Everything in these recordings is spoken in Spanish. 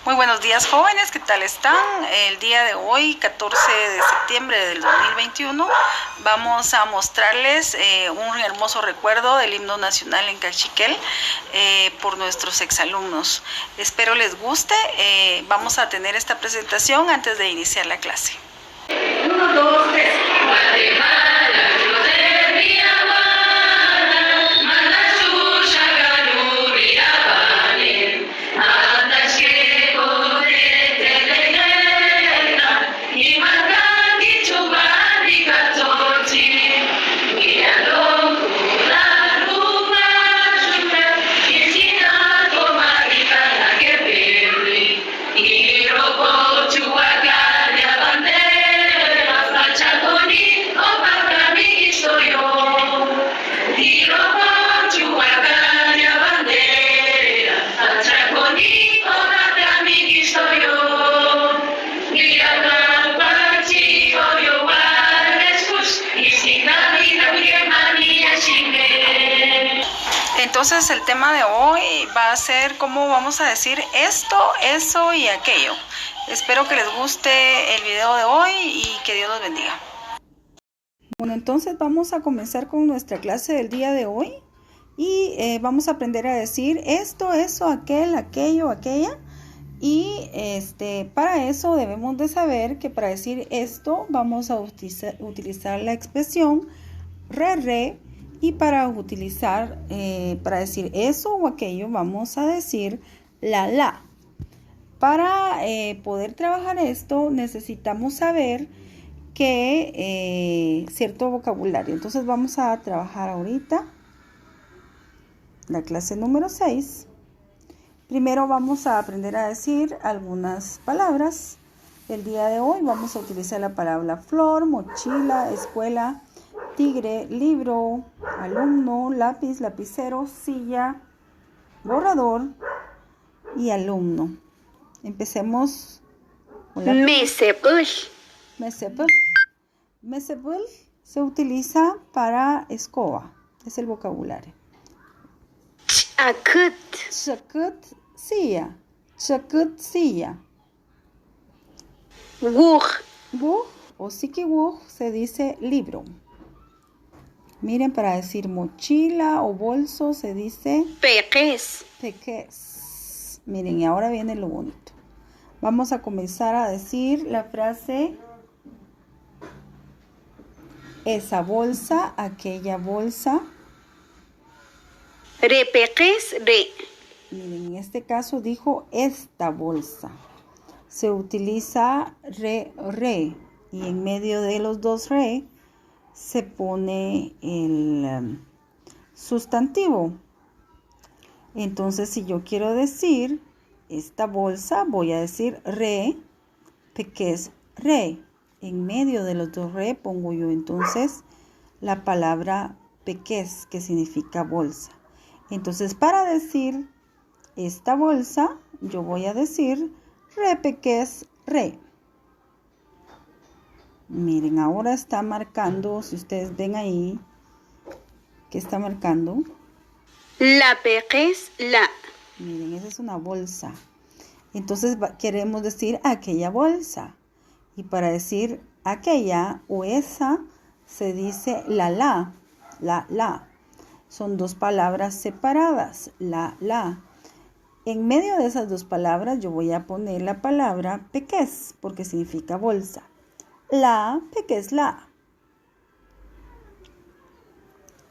Muy buenos días, jóvenes, ¿qué tal están? El día de hoy, 14 de septiembre del 2021, vamos a mostrarles un hermoso recuerdo del himno nacional en Cachiquel por nuestros exalumnos. Espero les guste. Vamos a tener esta presentación antes de iniciar la clase. 1, 2, 3. Entonces el tema de hoy va a ser cómo vamos a decir esto, eso y aquello. Espero que les guste el video de hoy y que Dios los bendiga. Bueno, entonces vamos a comenzar con nuestra clase del día de hoy y vamos a aprender a decir esto, eso, aquel, aquello, aquella. Y para eso debemos de saber que para decir esto vamos a utilizar la expresión re. Y para decir eso o aquello vamos a decir la. Para poder trabajar esto necesitamos saber que cierto vocabulario. Entonces vamos a trabajar ahorita la clase número 6. Primero vamos a aprender a decir algunas palabras. El día de hoy vamos a utilizar la palabra flor, mochila, escuela, tigre, libro, alumno, lápiz, lapicero, silla, borrador y alumno. Empecemos con la Mesebul. Mesebul se utiliza para escoba. Es el vocabulario. Chakut, silla. Chakut, silla. Wuj O sikiwuj se dice libro. Miren, para decir mochila o bolso se dice peques. Miren, y ahora viene lo bonito. Vamos a comenzar a decir la frase esa bolsa, aquella bolsa. Repeques re. Miren, en este caso dijo esta bolsa. Se utiliza re. Y en medio de los dos re se pone el sustantivo. Entonces, si yo quiero decir esta bolsa, voy a decir re, peques re. En medio de los dos re pongo yo entonces la palabra peques, que significa bolsa. Entonces, para decir esta bolsa, yo voy a decir re peques re. Miren, ahora está marcando, si ustedes ven ahí, ¿qué está marcando? La peques la. Miren, esa es una bolsa. Entonces queremos decir aquella bolsa. Y para decir aquella o esa, se dice la. Son dos palabras separadas, la. En medio de esas dos palabras yo voy a poner la palabra peques, porque significa bolsa. La, peques la.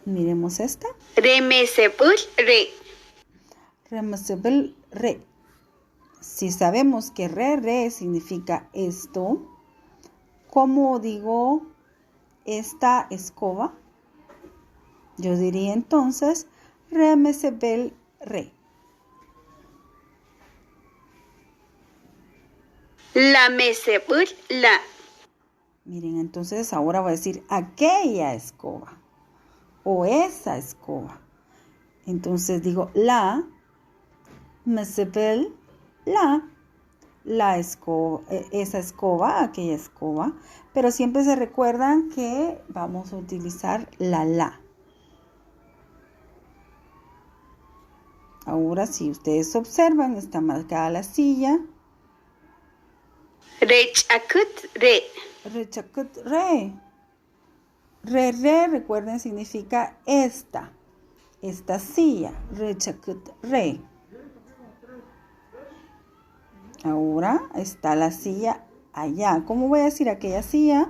Miremos esta. Remesebul re. Remesebul re. Si sabemos que re significa esto, ¿cómo digo esta escoba? Yo diría entonces remesebel re. La mesebul la. Miren, entonces ahora voy a decir aquella escoba o esa escoba. Entonces digo la, mesebel la escoba, esa escoba, aquella escoba. Pero siempre se recuerdan que vamos a utilizar la. Ahora, si ustedes observan, está marcada la silla Rechakut re. Rechakut re. Re, recuerden, significa esta silla. Rechakut re. Ahora está la silla allá. ¿Cómo voy a decir aquella silla?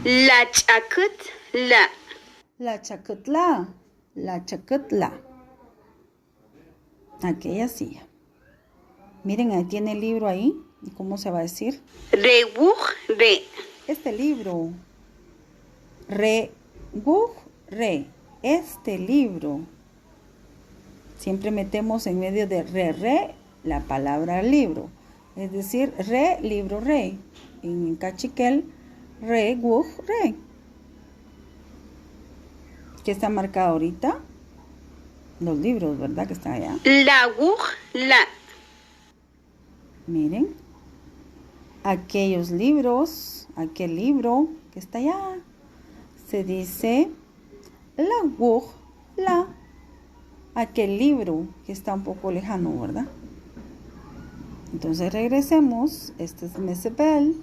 La chakut la. La chakutla. La chakutla. Aquella silla. Miren, ahí tiene el libro ahí. ¿Y cómo se va a decir? Rewuj re. Este libro. Re. Este libro. Siempre metemos en medio de re la palabra libro. Es decir, libro, re. En cachiquel, re. ¿Qué está marcado ahorita? Los libros, ¿verdad? Que están allá. La wuj la. Miren. Aquellos libros, aquel libro que está allá. Se dice la wuj la. Aquel libro que está un poco lejano, ¿verdad? Entonces regresemos. Este es mesebel,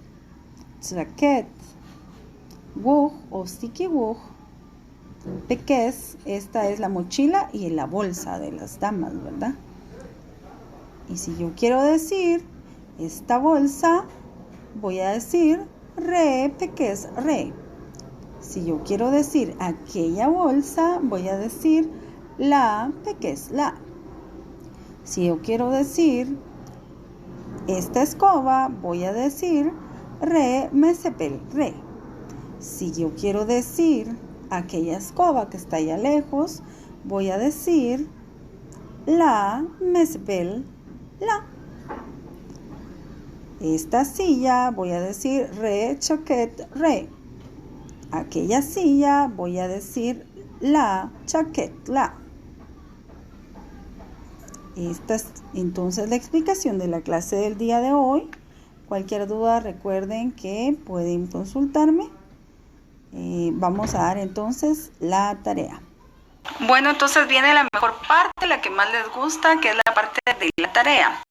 tzraket, wuj o stiki wuj, peques. Esta es la mochila y la bolsa de las damas, ¿verdad? Y si yo quiero decir esta bolsa, voy a decir re, peques, re. Si yo quiero decir aquella bolsa, voy a decir la, peques, la. Si yo quiero decir esta escoba, voy a decir re, mesepel, re. Si yo quiero decir aquella escoba que está allá lejos, voy a decir la, mesepel, la. Esta silla, voy a decir re, chaquet, re. Aquella silla, voy a decir la, chaquet, la. Esta es entonces la explicación de la clase del día de hoy. Cualquier duda, recuerden que pueden consultarme. Vamos a dar entonces la tarea. Bueno, entonces viene la mejor parte, la que más les gusta, que es la parte de la tarea.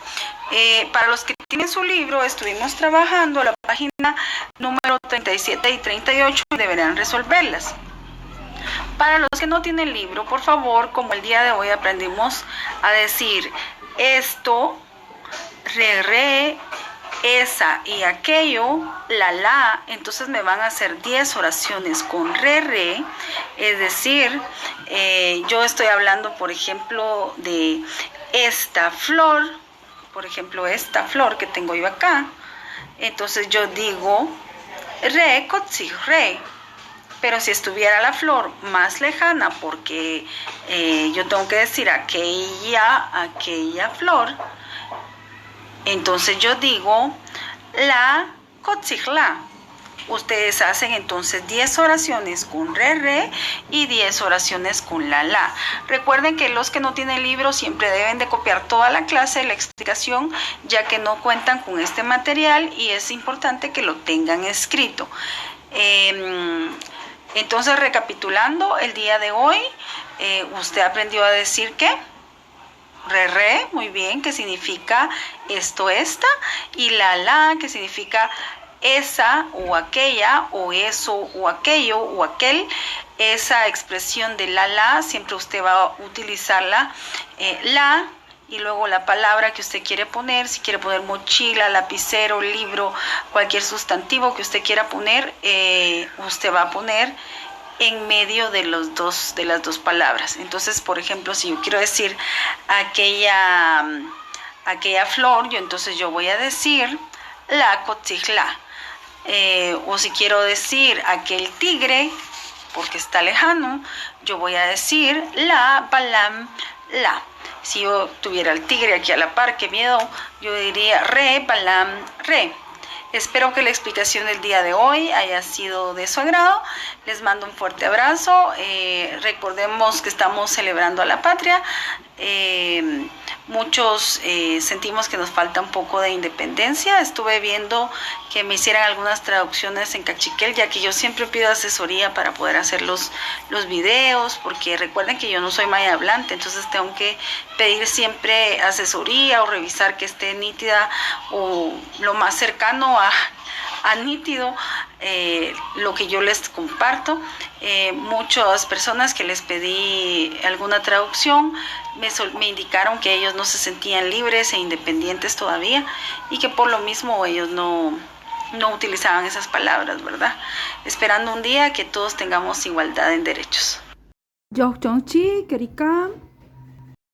Para los que tienen su libro, estuvimos trabajando la página número 37 y 38 y deberán resolverlas. Para los que no tienen libro, por favor, como el día de hoy aprendimos a decir esto, re, esa y aquello, la, entonces me van a hacer 10 oraciones con re, es decir, yo estoy hablando, por ejemplo, de esta flor, por ejemplo, esta flor que tengo yo acá, entonces yo digo re, kotzig, re. Pero si estuviera la flor más lejana, porque yo tengo que decir aquella flor, entonces yo digo la kotzigla. Ustedes hacen entonces 10 oraciones con re y 10 oraciones con la. Recuerden que los que no tienen libro siempre deben de copiar toda la clase, la explicación, ya que no cuentan con este material y es importante que lo tengan escrito. Entonces, recapitulando, el día de hoy, usted aprendió a decir ¿qué? Re, muy bien, que significa esto, esta, y la, que significa esa o aquella, o eso o aquello o aquel. Esa expresión de la, siempre usted va a utilizarla, la, y luego la palabra que usted quiere poner, si quiere poner mochila, lapicero, libro, cualquier sustantivo que usted quiera poner, usted va a poner en medio de las dos palabras. Entonces, por ejemplo, si yo quiero decir aquella flor, entonces yo voy a decir la kotzigla. O si quiero decir aquel tigre, porque está lejano, yo voy a decir la balam la. Si yo tuviera el tigre aquí a la par, qué miedo, yo diría re, balam, re. Espero que la explicación del día de hoy haya sido de su agrado. Les mando un fuerte abrazo. Recordemos que estamos celebrando a la patria. Muchos sentimos que nos falta un poco de independencia. Estuve viendo que me hicieran algunas traducciones en cachiquel, ya que yo siempre pido asesoría para poder hacer los videos, porque recuerden que yo no soy maya hablante, entonces tengo que pedir siempre asesoría o revisar que esté nítida o lo más cercano a nítido lo que yo les comparto. Muchas personas que les pedí alguna traducción me indicaron que ellos no se sentían libres e independientes todavía y que por lo mismo ellos no utilizaban esas palabras, ¿verdad? Esperando un día que todos tengamos igualdad en derechos. Yok 정치 그러니까